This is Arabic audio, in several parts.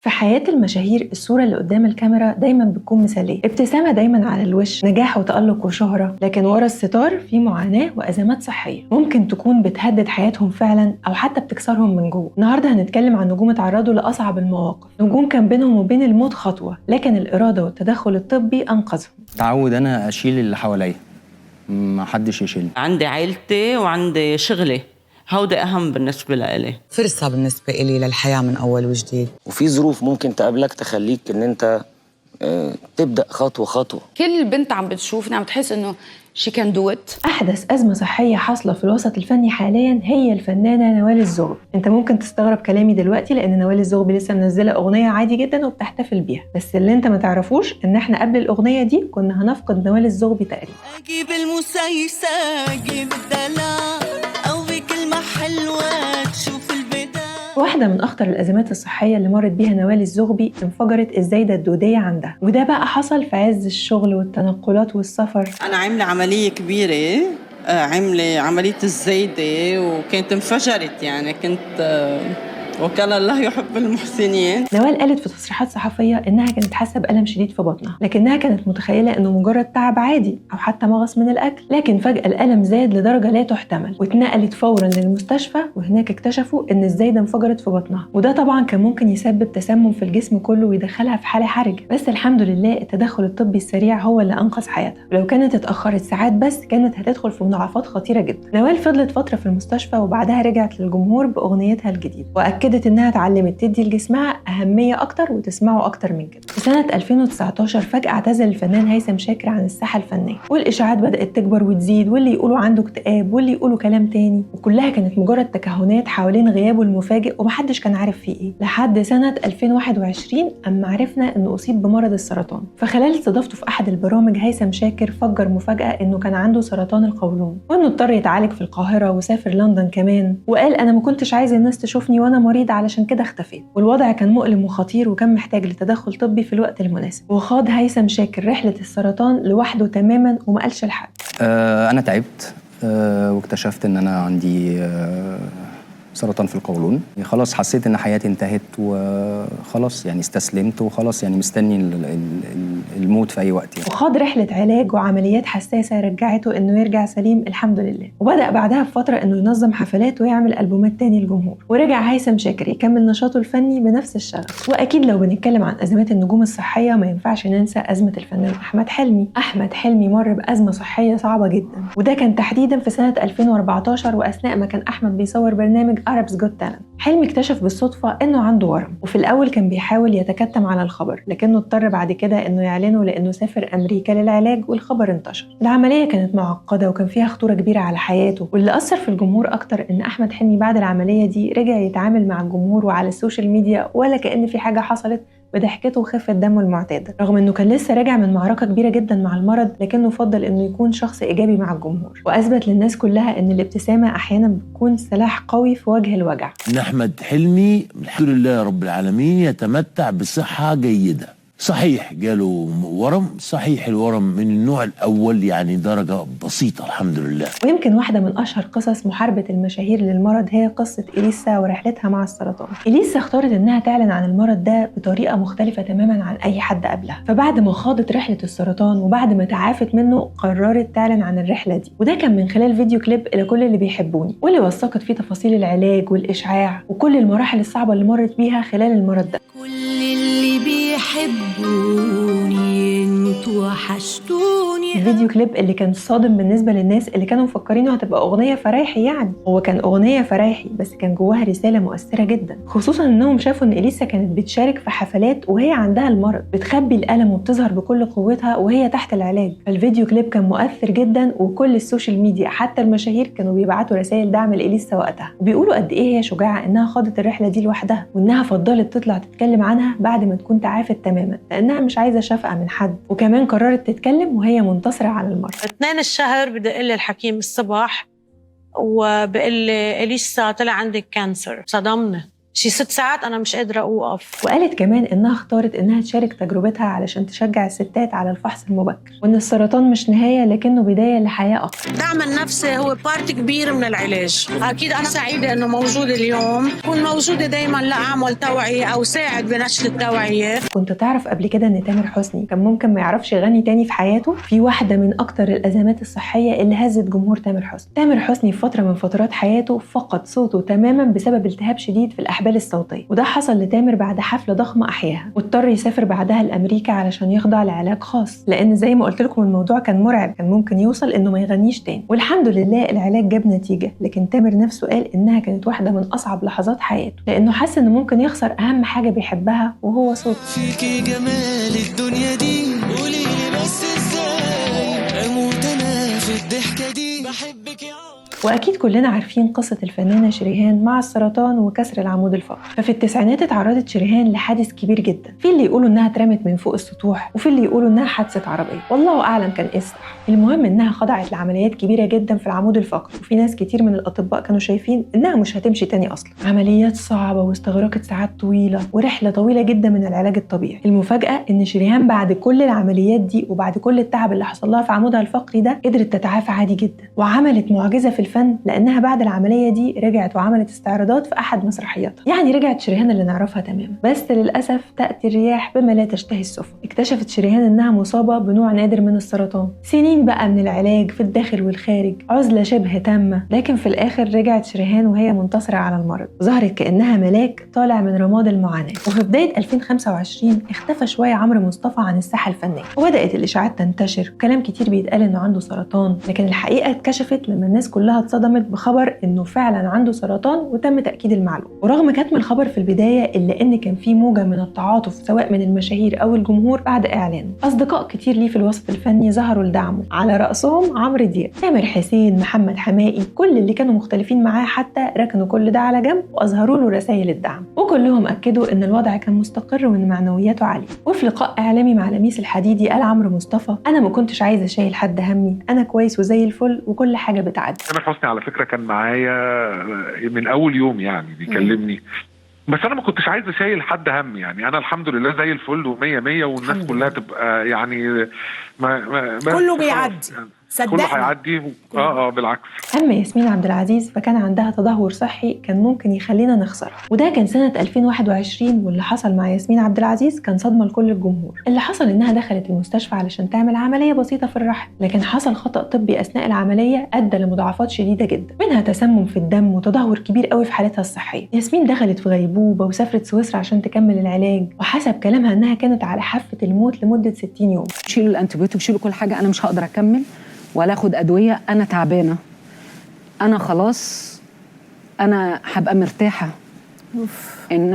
في حياة المشاهير الصورة اللي قدام الكاميرا دايما بتكون مثالية، ابتسامة دايما على الوش، نجاح وتألق وشهرة، لكن ورا الستار في معاناة وأزمات صحية ممكن تكون بتهدد حياتهم فعلا أو حتى بتكسرهم من جوه. النهاردة هنتكلم عن نجوم اتعرضوا لأصعب المواقف، نجوم كان بينهم وبين الموت خطوة لكن الإرادة والتدخل الطبي أنقذهم. تعود أنا أشيل اللي حواليا، ما حدش يشيل. عندي عائلتي وعندي شغلي، هودي أهم بالنسبة لإلي. فرصة بالنسبة إلي للحياة من أول وجديد. وفي ظروف ممكن تقابلك تخليك إن أنت تبدأ خطوة خطوة. كل بنت عم بتشوفني عم تحس إنه she can do it. أحدث أزمة صحية حاصلة في الوسط الفني حاليا هي الفنانة نوال الزغبي. أنت ممكن تستغرب كلامي دلوقتي لأن نوال الزغبي لسه منزلة أغنية عادي جدا وبتحتفل بيها، بس اللي أنت ما تعرفوش إن إحنا قبل الأغنية دي كنا هنفقد نوال الزغبي تقريبا. أجيب المسيسة أجيب الدلع أو بكلمة حلوة تشوف البداية. واحدة من أخطر الأزمات الصحية اللي مرت بيها نوال الزغبي انفجرت الزايدة الدودية عندها، وده بقى حصل في عز الشغل والتنقلات والسفر. أنا عاملة عملية كبيرة، عاملة عملية الزايدة وكانت انفجرت، يعني كنت وكان الله يحب المحسنين. نوال قالت في تصريحات صحفية إنها كانت حاسة بألم شديد في بطنها، لكنها كانت متخيلة إنه مجرد تعب عادي أو حتى مغص من الأكل، لكن فجأة الألم زاد لدرجة لا تحتمل واتنقلت فورا للمستشفى، وهناك اكتشفوا إن الزايدة انفجرت في بطنها، وده طبعا كان ممكن يسبب تسمم في الجسم كله ويدخلها في حالة حرجة، بس الحمد لله التدخل الطبي السريع هو اللي أنقذ حياتها، ولو كانت اتأخرت ساعات بس كانت هتدخل في مضاعفات خطيرة جدا. نوال فضلت فترة في المستشفى وبعدها رجعت للجمهور بأغنيتها الجديدة، وأكدت إنها اتعلمت تدي لجسمها أهمية أكتر وتسمعه أكتر من كده. في سنة 2019 فجأة اعتزل الفنان هيثم شاكر عن الساحة الفنية، والإشاعات بدأت تكبر وتزيد، واللي يقولوا عنده اكتئاب واللي يقولوا كلام تاني، وكلها كانت مجرد تكهنات حوالين غيابه المفاجئ ومحدش كان عارف فيه إيه، لحد سنة 2021 أما عرفنا إنه أصيب بمرض السرطان. فخلال استضافته في أحد البرامج هيثم شاكر فجر مفاجأة إنه كان عنده سرطان القولون، وإنه اضطر يتعالج في القاهرة وسافر لندن كمان، وقال أنا ما كنتش عايز الناس تشوفني وأنا مريض علشان كده اختفيت، والوضع كان مؤلم وخطير وكان محتاج لتدخل طبي في الوقت المناسب. وخاض هيثم شاكر رحلة السرطان لوحده تماما وما قالش لحد. أنا تعبت واكتشفت إن أنا عندي سرطان في القولون. خلاص حسيت إن حياتي انتهت وخلاص، يعني استسلمت وخلاص، يعني مستني الموت في أي وقت يعني. وخاض رحلة علاج وعمليات حساسة رجعته إنه يرجع سليم الحمد لله، وبدأ بعدها بفترة إنه ينظم حفلات ويعمل ألبومات تاني للجمهور، ورجع هيثم شاكر يكمل نشاطه الفني بنفس الشغف. وأكيد لو بنتكلم عن أزمات النجوم الصحية ما ينفعش ننسى أزمة الفنان أحمد حلمي. أحمد حلمي مر بأزمة صحية صعبة جدا، وده كان تحديدا في سنة 2014 وأثناء ما كان أحمد بيصور برنامج Arabs Got Talent. حلمي اكتشف بالصدفة إنه عنده ورم، وفي الأول كان بيحاول يتكتم على الخبر، لكنه اضطر بعد كده إنه يعلنه لأنه سافر أمريكا للعلاج والخبر انتشر. العملية كانت معقدة وكان فيها خطورة كبيرة على حياته، واللي أثر في الجمهور أكتر إن أحمد حلمي بعد العملية دي رجع يتعامل مع الجمهور وعلى السوشيال ميديا ولا كأن في حاجة حصلت، بضحكته وخفة دمه المعتادة، رغم انه كان لسه راجع من معركة كبيرة جدا مع المرض، لكنه فضل انه يكون شخص ايجابي مع الجمهور، واثبت للناس كلها ان الابتسامة احيانا بتكون سلاح قوي في وجه الوجع. أحمد حلمي الحمد لله رب العالمين يتمتع بصحة جيدة. صحيح جاله ورم، صحيح الورم من النوع الأول، يعني درجة بسيطة الحمد لله. ويمكن واحدة من أشهر قصص محاربة المشاهير للمرض هي قصة إليسا ورحلتها مع السرطان. إليسا اختارت إنها تعلن عن المرض ده بطريقة مختلفة تماما عن أي حد قبلها، فبعد ما خاضت رحلة السرطان وبعد ما تعافت منه قررت تعلن عن الرحلة دي، وده كان من خلال فيديو كليب إلى كل اللي بيحبوني، واللي وثقت فيه تفاصيل العلاج والإشعاع وكل المراحل الصعبة اللي مرت بيها خلال المرض ده. كل اللي بيحبوني انتوا وحشتوني. الفيديو كليب اللي كان صادم بالنسبة للناس اللي كانوا مفكرينه هتبقى أغنية فرايحي، يعني هو كان أغنية فرايحي بس كان جواها رسالة مؤثرة جدا، خصوصا إنهم شافوا إن إليسا كانت بتشارك في حفلات وهي عندها المرض، بتخبي الألم وبتظهر بكل قوتها وهي تحت العلاج. فالفيديو كليب كان مؤثر جدا، وكل السوشيال ميديا حتى المشاهير كانوا بيبعتوا رسائل دعم لإليسا وقتها، وبيقولوا قد إيه هي شجاعة إنها خاضت الرحلة دي لوحدها، وإنها فضلت تطلع تتكلم عنها بعد ما تكون تعافت تماما، لأنها مش عايزة شفقة من حد، وكمان قررت تتكلم وهي منتصرة على المرض. 2 الشهر بدق لي الحكيم الصبح وبقول لي إليسا طلع عندك كانسر. صدمنا، شي 6 ساعات أنا مش قادرة أوقف. وقالت كمان إنها اختارت إنها تشارك تجربتها علشان تشجع الستات على الفحص المبكر، وإن السرطان مش نهاية لكنه بداية لحياة أفضل. الدعم النفسي هو بارت كبير من العلاج. أكيد أنا سعيدة إنه موجود اليوم، كون موجودة دايماً لأعمل توعية أو ساعد بنشر التوعية. كنت تعرف قبل كده إن تامر حسني كان ممكن ما يعرفش يغني تاني في حياته؟ في واحدة من أكتر الأزمات الصحية اللي هزت جمهور تامر حسني. تامر حسني في فترة من فترات حياته فقد صوته تماماً بسبب التهاب شديد في الأحبال الصوتية، وده حصل لتامر بعد حفلة ضخمة أحياها، واضطر يسافر بعدها لأمريكا علشان يخضع لعلاج خاص، لأن زي ما قلت لكم الموضوع كان مرعب، كان ممكن يوصل إنه ما يغنيش تاني. والحمد لله العلاج جاب نتيجة، لكن تامر نفسه قال إنها كانت واحدة من أصعب لحظات حياته، لأنه حس إنه ممكن يخسر أهم حاجة بيحبها وهو صوته. فيكي جمال الدنيا دي، قوليلي بس ازاي اموت انا في الضحكة دي، بحبك يا وأكيد كلنا عارفين قصة الفنانة شريهان مع السرطان وكسر العمود الفقري. ففي التسعينات اتعرضت شريهان لحادث كبير جدا، في اللي يقولوا إنها اترمت من فوق السطوح، وفي اللي يقولوا إنها حادثة عربية، والله أعلم كان إيه الصح. المهم إنها خضعت لعمليات كبيرة جدا في العمود الفقري، وفي ناس كتير من الأطباء كانوا شايفين إنها مش هتمشي تاني أصلا. عمليات صعبة واستغرقت ساعات طويلة ورحلة طويلة جدا من العلاج الطبيعي. المفاجأة إن شريهان بعد كل العمليات دي وبعد كل التعب اللي حصل لها في عمودها الفقري ده قدرت تتعافى عادي جدا، وعملت معجزة في الفن، لأنها بعد العملية دي رجعت وعملت استعراضات في أحد مسرحياتها. يعني رجعت شريهان اللي نعرفها تماما. بس للأسف تأتي الرياح بما لا تشتهي السفن. اكتشفت شريهان إنها مصابة بنوع نادر من السرطان، سنين بقى من العلاج في الداخل والخارج، عزلة شبه تامة، لكن في الآخر رجعت شريهان وهي منتصرة على المرض، ظهرت كأنها ملاك طالع من رماد المعاناة. وفي بداية 2025 اختفى شوية عمرو مصطفى عن الساحة الفنية، وبدأت الإشاعات تنتشر وكلام كتير بيتقال إنه عنده سرطان، لكن الحقيقة اتكشفت لما الناس كلها اتصدمت بخبر إنه فعلا عنده سرطان وتم تأكيد المعلومة. ورغم كتم الخبر في البداية إلا إن كان في موجة من التعاطف سواء من المشاهير أو الجمهور بعد إعلانه. أصدقاء كتير ليه في الوسط الفني ظهروا لدعمه، على رأسهم عمرو دياب، تامر حسين، محمد حماقي، كل اللي كانوا مختلفين معاه حتى ركنوا كل ده على جنب وأظهروا له رسائل الدعم، وكلهم أكدوا إن الوضع كان مستقر وإن معنوياته عالية. وفي لقاء إعلامي مع لميس الحديدي قال عمرو مصطفى: أنا ما كنتش عايزة أشيل حد همي، أنا كويس وزي الفل وكل حاجة بتعدي. تامر حسني على فكرة كان معايا من أول يوم، يعني بيكلمني، بس أنا ما كنتش عايز أشيل حد هم، يعني أنا الحمد لله زي الفل ومية مية، والناس كلها تبقى يعني كله بيعدي، صدقني كله هيعدي. بالعكس. أما ياسمين عبد العزيز فكان عندها تدهور صحي كان ممكن يخلينا نخسرها، وده كان سنة 2021. واللي حصل مع ياسمين عبد العزيز كان صدمة لكل الجمهور. اللي حصل إنها دخلت المستشفى علشان تعمل عملية بسيطة في الرحم، لكن حصل خطأ طبي أثناء العملية أدى لمضاعفات شديدة جدا، منها تسمم في الدم وتدهور كبير قوي في حالتها الصحية. ياسمين دخلت في غيبوبة وسافرت سويسرا عشان تكمل العلاج، وحسب كلامها إنها كانت على حافة الموت لمدة 60 يوم. شيلوا الأنتيبيوتيك، شيلوا كل حاجة، أنا مش هقدر أكمل ولا اخد ادويه، انا تعبانه، انا خلاص، انا هبقى مرتاحه ان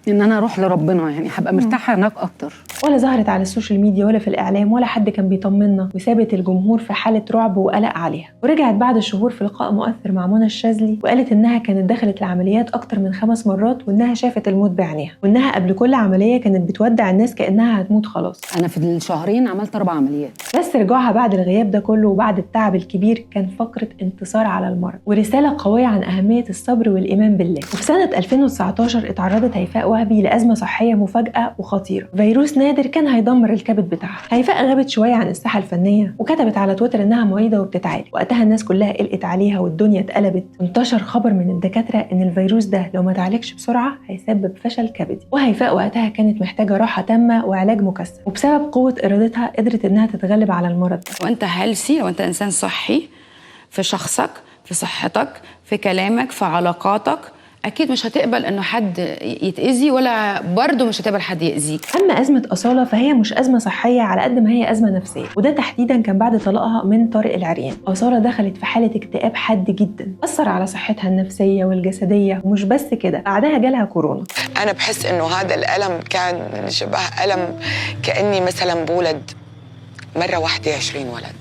انا اروح لربنا، يعني هبقى مرتاحه هناك اكتر. ولا ظهرت على السوشيال ميديا ولا في الاعلام ولا حد كان بيطمنا، وسابت الجمهور في حاله رعب وقلق عليها. ورجعت بعد شهور في لقاء مؤثر مع منى الشاذلي وقالت انها كانت دخلت العمليات اكتر من 5 مرات، وانها شافت الموت بعينيها، وانها قبل كل عمليه كانت بتودع الناس كانها هتموت خلاص. انا في الشهرين عملت 4 عمليات. بس رجوعها بعد الغياب ده كله وبعد التعب الكبير كان فقره انتصار على المرض ورساله قويه عن اهميه الصبر والايمان بالله. وفي سنه 2019 اتعرضت هيفاء وهبي لازمه صحيه مفاجاه وخطيره، فيروس نادر كان هيدمر الكبد بتاعها. هيفاء غابت شويه عن الساحه الفنيه وكتبت على تويتر انها مريضه وبتتعالج. وقتها الناس كلها قلقت عليها والدنيا اتقلبت، انتشر خبر من الدكاتره ان الفيروس ده لو ما اتعالجش بسرعه هيسبب فشل كبدي. وهيفاء وقتها كانت محتاجه راحه تامه وعلاج مكثف، وبسبب قوه ارادتها قدرت انها تتغلب على المرض ده. وانت هيلثي، وانت انسان صحي في شخصك، في صحتك، في كلامك، في علاقاتك، أكيد مش هتقبل إنه حد يتأذي، ولا برضه مش هتقبل حد يأذيك. أما أزمة أصالة فهي مش أزمة صحية على قد ما هي أزمة نفسية، وده تحديدا كان بعد طلاقها من طارق العريان. أصالة دخلت في حالة اكتئاب حاد جدا أثر على صحتها النفسية والجسدية، ومش بس كده بعدها جالها كورونا. أنا بحس إنه هذا الألم كان شبه ألم كأني مثلا بولد مرة واحدة 20 ولد،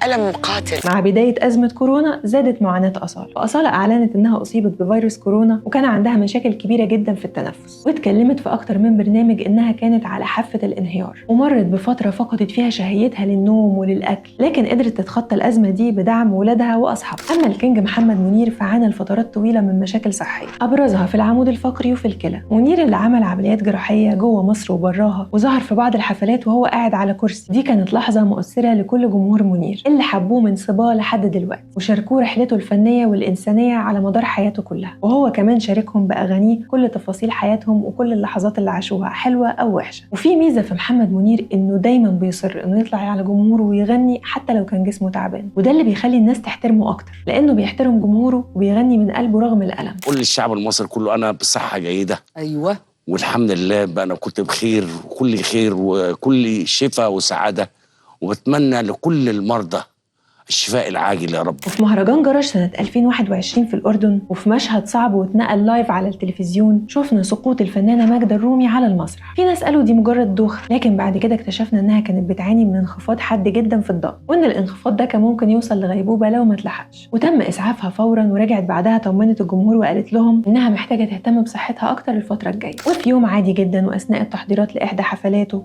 ألم قاتل. مع بداية أزمة كورونا زادت معاناة أصالة، وأصالة أعلنت إنها أصيبت بفيروس كورونا وكان عندها مشاكل كبيرة جدا في التنفس، واتكلمت في أكتر من برنامج إنها كانت على حافة الانهيار، ومرت بفترة فقدت فيها شهيتها للنوم وللأكل، لكن قدرت تتخطى الأزمة دي بدعم ولادها وأصحابها. أما الكينج محمد منير فعانى لفترات طويلة من مشاكل صحية أبرزها في العمود الفقري وفي الكلى. منير اللي عمل عمليات جراحية جوه مصر وبراها، وظهر في بعض الحفلات وهو قاعد على كرسي. دي كانت لحظة مؤثرة لكل جمهور منير اللي حبوه من صباه لحد دلوقتي، وشاركوه رحلته الفنية والإنسانية على مدار حياته كلها، وهو كمان شاركهم بأغانيه كل تفاصيل حياتهم وكل اللحظات اللي عاشوها حلوة أو وحشة. وفي ميزة في محمد منير إنه دايما بيصر إنه يطلع على جمهوره ويغني حتى لو كان جسمه تعبان، وده اللي بيخلي الناس تحترمه أكتر لأنه بيحترم جمهوره وبيغني من قلبه رغم الألم. قول للشعب المصري كله أنا بصحة جيدة. أيوة، والحمد لله بقى أنا كنت بخير وكل خير وكل شفاء وسعادة، وبتمنى لكل المرضى الشفاء العاجل يا رب. وفي مهرجان جراج سنة 2021 في الأردن، وفي مشهد صعب واتنقل لايف على التلفزيون، شفنا سقوط الفنانة ماجدة الرومي على المسرح. في ناس قالوا دي مجرد دوخة، لكن بعد كده اكتشفنا إنها كانت بتعاني من انخفاض حاد جدا في الضغط، وإن الانخفاض ده كان ممكن يوصل لغيبوبة لو ما اتلحقش. وتم إسعافها فورا، ورجعت بعدها طمنت الجمهور وقالت لهم إنها محتاجة تهتم بصحتها أكتر الفترة الجاية. وفي يوم عادي جدا وأثناء التحضيرات لإحدى حفلاته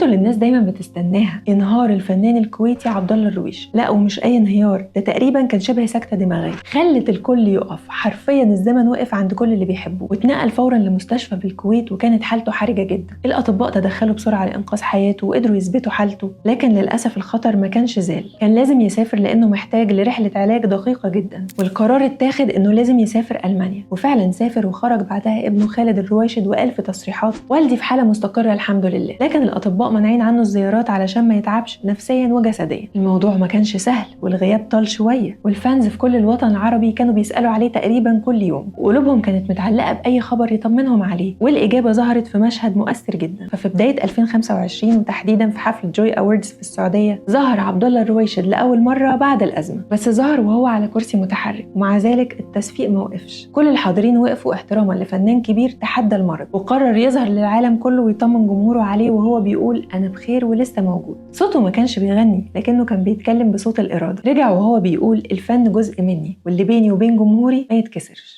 اللي الناس دايما بتستناها، انهار الفنان الكويتي عبد الله الرويش. لا ومش أي انهيار، ده تقريبا كان شبه سكتة دماغية خلت الكل يقف، حرفيا الزمن وقف عند كل اللي بيحبوه، واتنقل فورا لمستشفى بالكويت وكانت حالته حرجة جدا. الأطباء تدخلوا بسرعة لإنقاذ حياته وقدروا يثبتوا حالته، لكن للأسف الخطر ما كانش زال، كان لازم يسافر لأنه محتاج لرحلة علاج دقيقة جدا، والقرار اتاخد إنه لازم يسافر ألمانيا. وفعلا سافر، وخرج بعدها ابنه خالد الرويشد وقال في تصريحات والدي في حالة مستقرة الحمد لله، لكن الأطباء منعين عنه الزيارات علشان ما يتعبش نفسيا وجسديا. الموضوع ما كانش سهل، والغياب طال شوية، والفانز في كل الوطن العربي كانوا بيسألوا عليه تقريبا كل يوم، وقلوبهم كانت متعلقة بأي خبر يطمنهم عليه، والإجابة ظهرت في مشهد مؤثر جدا. ففي بداية 2025 وتحديدا في حفل جوي أوردز في السعودية، ظهر عبد الله الرويشد لأول مرة بعد الأزمة، بس ظهر وهو على كرسي متحرك، ومع ذلك التصفيق ما وقفش. كل الحاضرين وقفوا احتراما لفنان كبير تحدى المرض، وقرر يظهر للعالم كله ويطمن جمهوره عليه وهو بيقول أنا بخير ولسه موجود. صوته ما كانش بيغني، لكنه كان بيتكلم بصوت الإرادة. رجع وهو بيقول الفن جزء مني، واللي بيني وبين جمهوري ما يتكسرش.